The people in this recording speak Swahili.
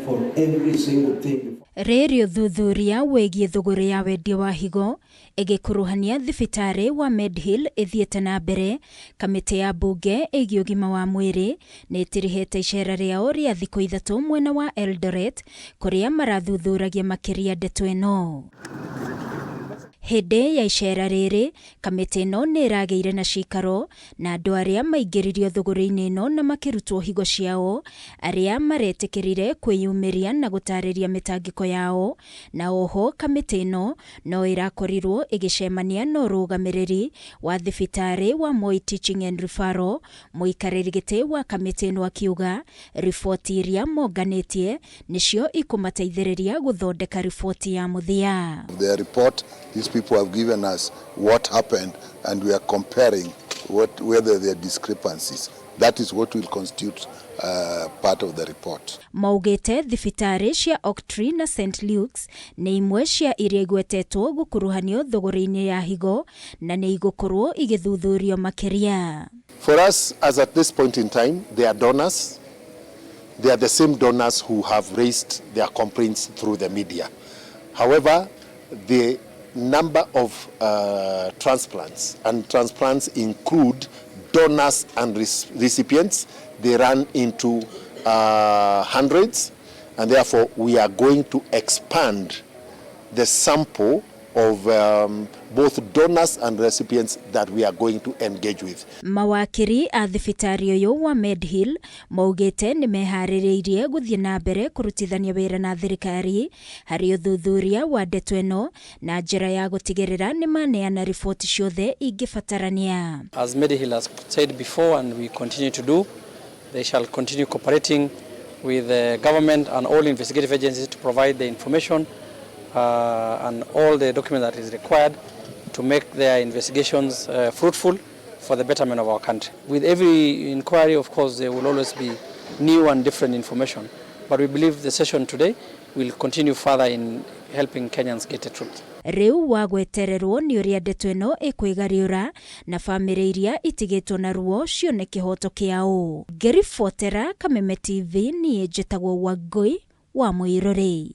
for every single thing. Rĩrĩ ũthuthuria wĩgiĩ thũgũrĩ ya wendia wa higo ĩgĩkuruhania thibitari wa MEDIHEAL ĩthiĩte na mbere. Kamĩtĩ ya mbunge ĩgiĩ ũgima wa mwĩrĩ nĩ ĩtirihĩte icera rĩao rĩa thikũ 3 mwena wa ELDORET kũrĩa marathuthuragia makĩria ndeto ĩno. Hĩndĩ ya icera rĩrĩ, kamĩtĩ ĩno nĩ ĩragĩire na cikaro na andũ arĩa maingĩririo thũgũrĩ-inĩ ĩno na makĩrutwo higo ciao, arĩa maretĩkĩrire kwĩyumĩria na gũtarĩria mĩtangĩko yao. Na oho kamĩtĩ ĩno no ĩrakorirwo ĩgĩcemania na ũrũgamĩrĩri wa thibitarĩ wa Moi Teaching and Referral, mũikarĩri gĩtĩ wa kamĩtĩ ĩno akiuga riboti iria monganĩtie nĩcio ikũmateithĩrĩria gũthondeka riboti ya mũthia. The report, these people have given us what happened and we are comparing whether there are discrepancies. That is what will constitute part of the report. Maugĩte thibitarĩ cia Octree na St. Luke's nĩ imwe cia iria igwetetwo gũkuruhanio thũgũrĩ-inĩ ya higo na nĩ igũkorwo igĩthuthurio makĩria. For us, as at this point in time, they are donors. They are the same donors who have raised their complaints through the media. However, the number of transplants, and transplants include donors and recipients. They run into hundreds, and therefore we are going to expand the sample of both donors and recipients that we are going to engage with. Mawakiri a thibitari ũyũ wa MEDIHEAL maugĩte nĩ meharĩrĩirie gũthiĩ na mbere kũrutithania wĩra na thirikari harĩ ũthuthuria wa ndeto ĩno na njĩra ya gũtigĩrĩra nĩ maneana riboti ciothe ingĩbatarania. As MEDIHEAL has said before, and we continue to do, they shall continue cooperating with the government and all investigative agencies to provide the information and all the document that is required to make their investigations fruitful for the betterment of our country. With every inquiry, of course, there will always be new and different information, but we believe the session today will continue further in helping Kenyans get the truth. Rĩu wagwetererwo nĩ ũrĩa ndeto ĩno ĩkwĩgariũra na bamĩrĩ iria itigĩtwo na ruo cione kĩhoto kĩao. Ngĩribotera Kameme TV niĩ njĩtagwo Wangui wa Mwirorĩ.